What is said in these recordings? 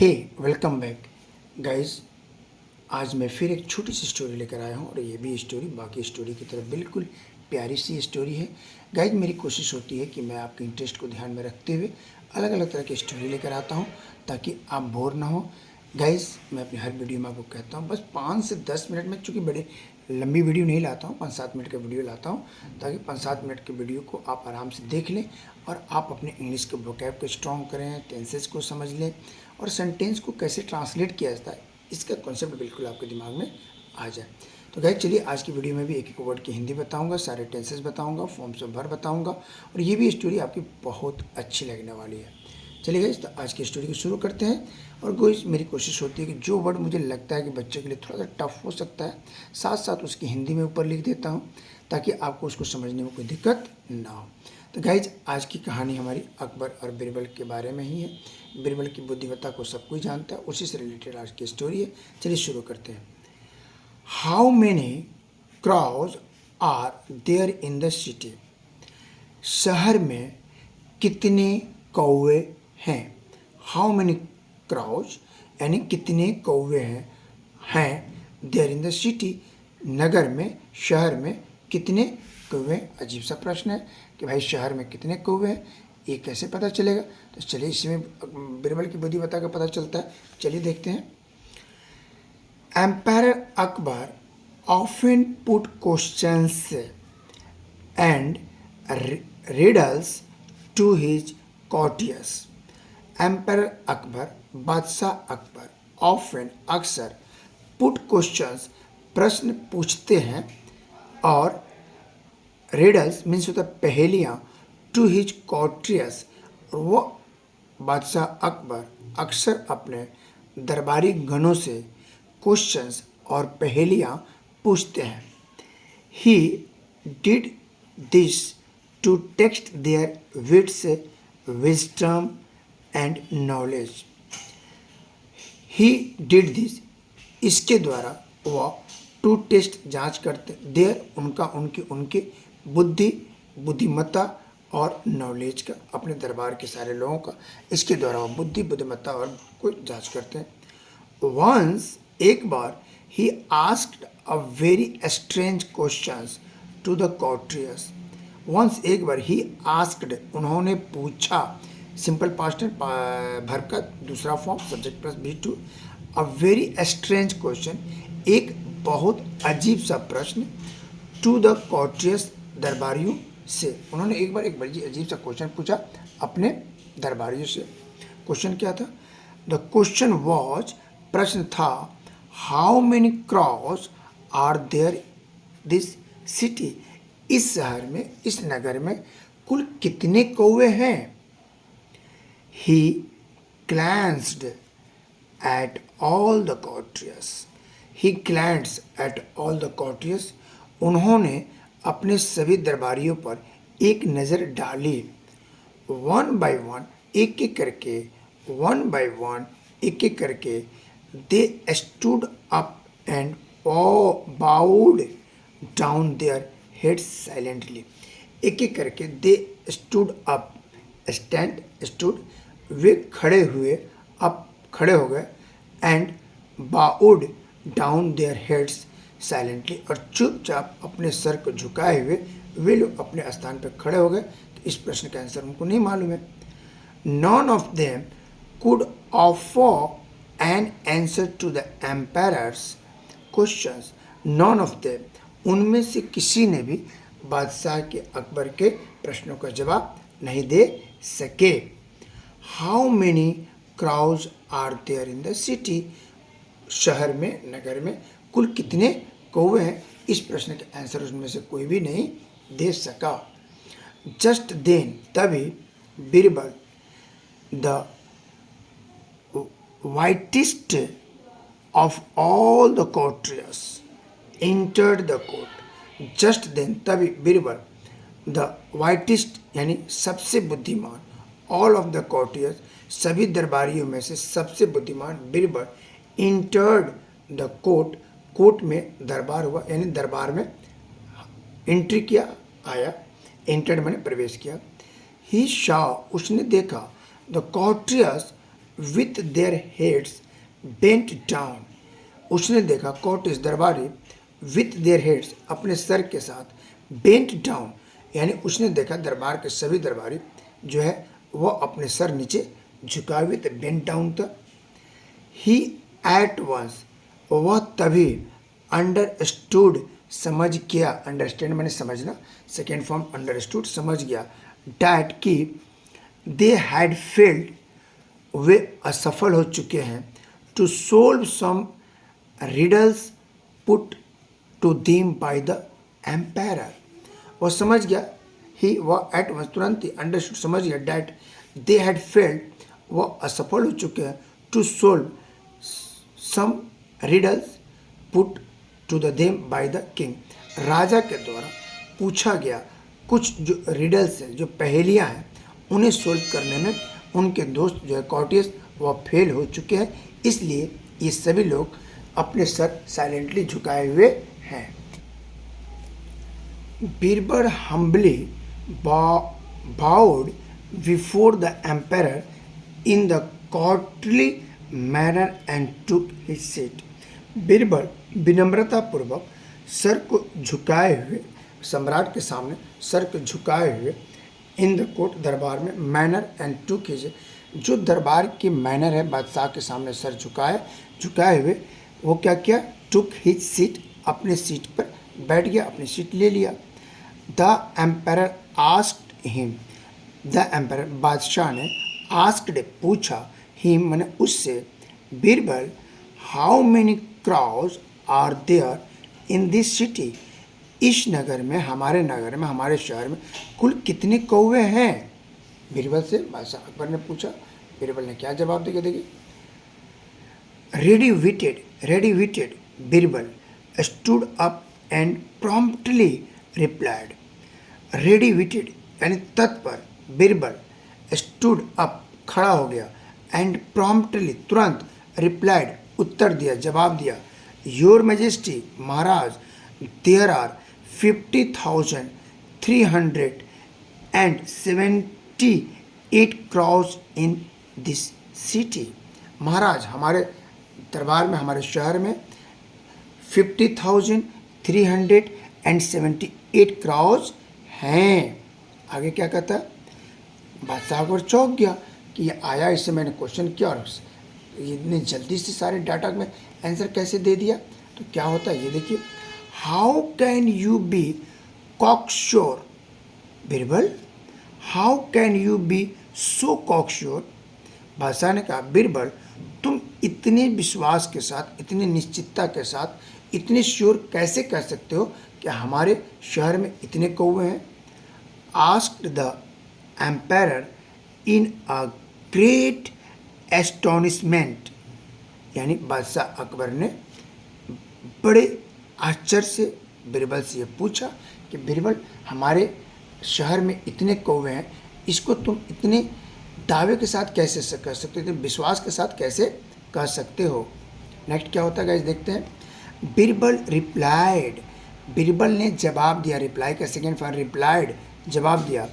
हे welcome back guys. आज मैं फिर एक छोटी सी स्टोरी लेकर आया हूँ और ये भी स्टोरी बाकी स्टोरी की तरह बिल्कुल प्यारी सी स्टोरी है। गाइस मेरी कोशिश होती है कि मैं आपके इंटरेस्ट को ध्यान में रखते हुए अलग अलग तरह की स्टोरी लेकर आता हूँ ताकि आप बोर ना हो। गाइस मैं अपनी हर वीडियो में आपको कहता हूँ बस 5 से 10 मिनट में, चूँकि बड़े लंबी वीडियो नहीं लाता हूँ, 5-7 मिनट का वीडियो लाता हूँ ताकि 5-7 मिनट के वीडियो को आप आराम से देख लें और आप अपने इंग्लिश के वोकैब को स्ट्रॉन्ग करें, टेंसेस को समझ लें और सेंटेंस को कैसे ट्रांसलेट किया जाता है इसका कॉन्सेप्ट बिल्कुल आपके दिमाग में आ जाए। तो गाइस चलिए आज की वीडियो में भी एक एक वर्ड की हिंदी बताऊंगा, सारे टेंसेस बताऊंगा, फॉर्म्स ऑफ वर्ब बताऊंगा और ये भी स्टोरी आपकी बहुत अच्छी लगने वाली है। चलिए गाइस तो आज की स्टोरी को शुरू करते हैं। और गाइस मेरी कोशिश होती है कि जो वर्ड मुझे लगता है कि बच्चे के लिए थोड़ा सा टफ हो सकता है, साथ साथ उसकी हिंदी में ऊपर लिख देता हूँ ताकि आपको उसको समझने में कोई दिक्कत ना हो। तो गाइज आज की कहानी हमारी अकबर और बीरबल के बारे में ही है। बीरबल की बुद्धिमत्ता को सब कोई जानता है, उसी से रिलेटेड आज की स्टोरी है। चलिए शुरू करते हैं। How many crows are there in the city? शहर में कितने कौवे हैं? हाउ मेनी क्राउज यानी कितने कौवे हैं देयर इन द सिटी, नगर में, शहर में कितने कौवे। अजीब सा प्रश्न है कि भाई शहर में कितने कौवे हैं, ये कैसे पता चलेगा? तो चलिए इसमें बीरबल की बुद्धिमत्ता का पता चलता है। चलिए देखते हैं। Emperor Akbar often put questions and riddles to his courtiers. Emperor Akbar, बादशाह अकबर, ऑफन अक्सर, पुट क्वेश्चंस प्रश्न पूछते हैं और रिडल्स मीन्स होता है पहेलियाँ, टू हिज कॉर्टियर्स और वो बादशाह अकबर अक्सर अपने दरबारी गणों से क्वेश्चंस और पहेलियाँ पूछते हैं। He did this to test their wits, wisdom and knowledge. He did this, इसके द्वारा वह, टू टेस्ट जांच करते, देयर उनका, उनके बुद्धि, बुद्धिमत्ता और नॉलेज का, अपने दरबार के सारे लोगों का, इसके द्वारा वो बुद्धि, बुद्धिमत्ता और को जांच करते हैं। वंस, एक बार, he asked a very strange questions to the courtiers. Once एक बार, ही आस्क्ड उन्होंने पूछा, सिंपल पास्ट वर्ब का दूसरा form subject plus be to, a very strange question, एक बहुत अजीब सा प्रश्न, टू द कॉर्टियर्स दरबारियों से। उन्होंने एक बार एक बड़ी अजीब सा क्वेश्चन पूछा अपने दरबारियों से। क्वेश्चन क्या था? द क्वेश्चन वॉज, प्रश्न था, how many crows are there this city, इस शहर में, इस नगर में कुल कितने कौवे हैं? ही glanced at all the courtiers. He glanced at all the courtiers. उन्होंने अपने सभी दरबारियों पर एक नज़र डाली। वन बाय वन, एक एक करके, वन बाय वन, एक एक करके, they stood up and bowed down their heads silently. एक एक करके they stood up, stand, stood, वे खड़े हुए, अप खड़े हो गए, and bowed down their heads silently, और चुपचाप अपने सर को झुकाए हुए वे लोग अपने स्थान पर खड़े हो गए। तो इस प्रश्न का आंसर उनको नहीं मालूम है। None of them could offer an answer to the emperor's questions. None of them, उनमें से किसी ने भी बादशाह के, अकबर के प्रश्नों का जवाब नहीं दे सके। How many crows are there in the city, शहर में, नगर में कुल कितने कौवे हैं, इस प्रश्न के आंसर उसमें से कोई भी नहीं दे सका। जस्ट देन, तभी, Birbal, the wittiest of all the courtiers entered the court. Just then, तभी, बीरबल, द वाइटेस्ट यानी सबसे बुद्धिमान, ऑल ऑफ द courtiers, सभी दरबारियों में से सबसे बुद्धिमान, Birbal, entered the court, court में दरबार हुआ यानी दरबार में एंट्री किया, आया, एंटर्ड मैंने प्रवेश किया। ही शॉ, उसने देखा, the courtiers with their heads bent down. उसने देखा कॉटेज दरबारी विथ देयर हेड्स अपने सर के साथ बेंट डाउन, यानी उसने देखा दरबार के सभी दरबारी जो है वो अपने सर नीचे झुकाए हुए थे, बेंट डाउन था। ही एट वंस, वह तभी अंडरस्टूड समझ गया, अंडरस्टैंड मैंने समझना, सेकेंड फॉर्म अंडरस्टूड समझ गया, डैट कि दे हैड फेल्ड, वे असफल हो चुके हैं, to solve some riddles put to them by the emperor. वह समझ गया, ही वह एट वंस तुरंत ही अंडरस्टूड समझ गया, डैट दे हैड फेल्ड, वह असफल हो चुके हैं, to solve some riddles put to the them by the king, राजा के द्वारा पूछा गया कुछ जो रिडल्स हैं, जो पहेलियां हैं, उन्हें सोल्व करने में उनके दोस्त जो है कॉर्टियस वह फेल हो चुके हैं, इसलिए ये सभी लोग अपने सर साइलेंटली झुकाए हुए हैं। Birbal humbly bowed before the emperor in the courtly manner and took his seat। Birbal विनम्रता पूर्वक सर को झुकाए हुए, सम्राट के सामने सर को झुकाए हुए, इन द कोर्ट दरबार में, मैनर एंड टुक हिज, जो दरबार की मैनर है, बादशाह के सामने सर झुकाए हुए वो क्या किया, टुक हिज सीट, अपने सीट पर बैठ गया, अपनी सीट ले लिया। The emperor asked him, the emperor बादशाह ने, आस्क्ड पूछा, हिम मैंने उससे, Birbal how many crows are there in this city, इस नगर में, हमारे नगर में, हमारे शहर में कुल कितने कौवे हैं। बीरबल से बादशाह अकबर ने पूछा। बीरबल ने क्या जवाब दिया, देखिए, ready witted Birbal stood up and promptly replied. Ready witted यानी तत्पर, बीरबल स्टूड अप खड़ा हो गया, एंड प्रॉम्प्टली तुरंत, रिप्लाइड उत्तर दिया, जवाब दिया, योर मैजेस्टी महाराज, there are 50,378 crows in this city. महाराज हमारे दरबार में, हमारे शहर में 50,378 क्राउज हैं। आगे क्या कहता है, बादशाह अकबर चौंक गया कि ये आया, इससे मैंने क्वेश्चन किया और इतनी जल्दी से सारे डाटा में आंसर कैसे दे दिया। तो क्या होता है ये देखिए, how can you be cocksure Birbal, how can you be so cocksure. बादशाह ने कहा, बीरबल तुम इतने विश्वास के साथ, इतनी निश्चितता के साथ, इतने श्योर कैसे कह सकते हो कि हमारे शहर में इतने कौवे हैं। Asked the emperor in a great astonishment, यानी बादशाह अकबर ने बड़े आश्चर्य से बीरबल से ये पूछा कि बीरबल हमारे शहर में इतने कौवे हैं, इसको तुम इतने दावे के साथ कैसे कह सकते हो, इतने विश्वास के साथ कैसे कह सकते हो। नेक्स्ट क्या होता है गाइस, देखते हैं। बीरबल रिप्लाइड, बीरबल ने जवाब दिया, रिप्लाई का सेकेंड फॉर्म रिप्लाइड, जवाब दिया,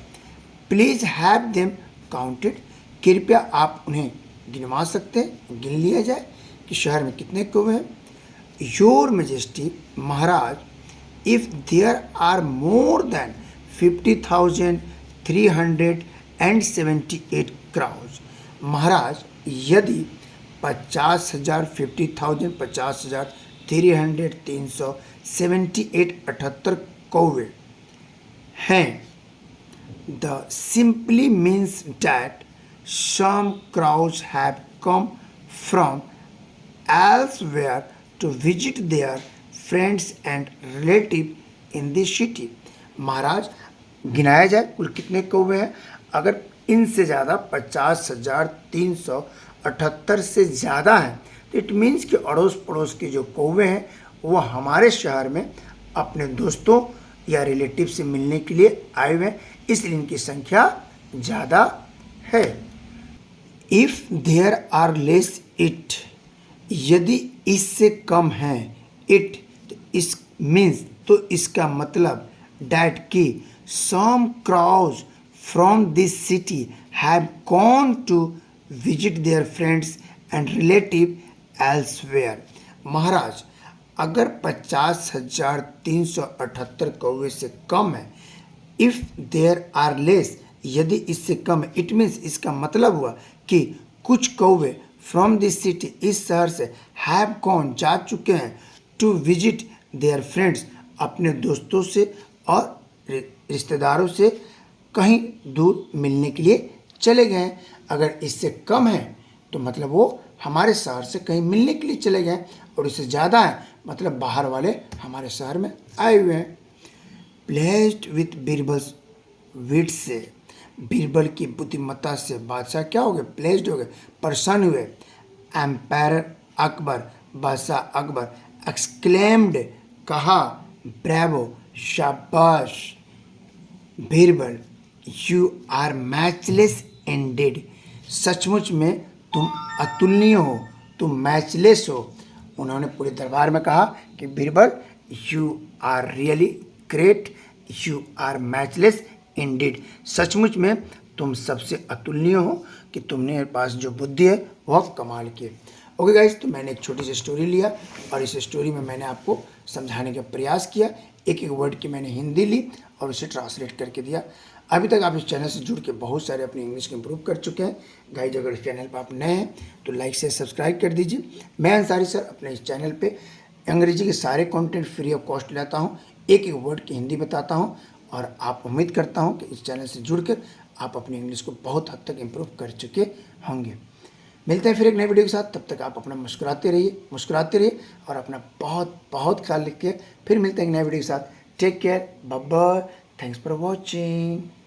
प्लीज हैव देम काउंटेड, कृपया आप उन्हें गिनवा सकते हैं, गिन लिया जाए कि शहर में कितने कौवे हैं। योर मैजेस्टी महाराज, if there are more then 50,378 crows, महाराज यदि 50,000 50,000 50,378 कौवे हैं, the simply means that some crows have come from elsewhere to visit their friends and relative in this city। महाराज गिनाया जाए कुल कितने कौवे हैं, अगर इनसे ज़्यादा 50,378 से ज़्यादा हैं तो इट मीन्स कि अड़ोस पड़ोस के जो कौवे हैं वो हमारे शहर में अपने दोस्तों या रिलेटिव से मिलने के लिए आए हुए हैं, इसलिए इनकी संख्या ज़्यादा है। If there are less it, यदि इससे कम है, इट इस मीन्स तो इसका मतलब डैट कि some crows from this city have gone to visit their friends and relative elsewhere. महाराज, अगर 50,378 कौवे से कम है, इफ देयर आर लेस, यदि इससे कम है, इट मीन्स इसका मतलब हुआ कि कुछ कौवे फ्रॉम दिस सिटी, इस शहर से, हैव गॉन, जा चुके हैं, टू विजिट देयर फ्रेंड्स, अपने दोस्तों से और रिश्तेदारों से कहीं दूर मिलने के लिए चले गए हैं। अगर इससे कम है तो मतलब वो हमारे शहर से कहीं मिलने के लिए चले गए, और इससे ज़्यादा है मतलब बाहर वाले हमारे शहर में आए हुए हैं। प्लेस्ड विथ बीरबल्स विट से, बीरबल की बुद्धिमत्ता से बादशाह क्या हो गए? प्लेस्ड हो गए, प्रसन्न हुए। एम्पायर अकबर, बादशाह अकबर, एक्सक्लेम्ड, कहा, ब्रेवो, शाबाश, Birbal, you are matchless indeed, सचमुच में तुम अतुलनीय हो, तुम मैचलेस हो। उन्होंने पूरे दरबार में कहा कि Birbal, you are really great, you are matchless indeed, सचमुच में तुम सबसे अतुलनीय हो कि तुमने पास जो बुद्धि है वह कमाल की है। ओके गाइस, तो मैंने एक छोटी सी स्टोरी लिया और इस स्टोरी में मैंने आपको समझाने का प्रयास किया। एक एक वर्ड की मैंने हिंदी ली और उसे ट्रांसलेट करके दिया। अभी तक आप इस चैनल से जुड़ के बहुत सारे अपनी इंग्लिश को इम्प्रूव कर चुके हैं। गाइज, अगर इस चैनल पर आप नए हैं तो लाइक से सब्सक्राइब कर दीजिए। मैं अंसारी सर अपने इस चैनल पे अंग्रेजी के सारे कंटेंट फ्री ऑफ कॉस्ट लाता हूँ, एक एक वर्ड की हिंदी बताता हूँ, और आप उम्मीद करता हूँ कि इस चैनल से जुड़कर आप अपनी इंग्लिश को बहुत हद तक इम्प्रूव कर चुके होंगे। मिलते हैं फिर एक नए वीडियो के साथ, तब तक आप अपना मुस्कुराते रहिए और अपना बहुत बहुत ख्याल रखिए। फिर मिलते हैं एक नए वीडियो के साथ। Take care, bye bye, thanks for watching.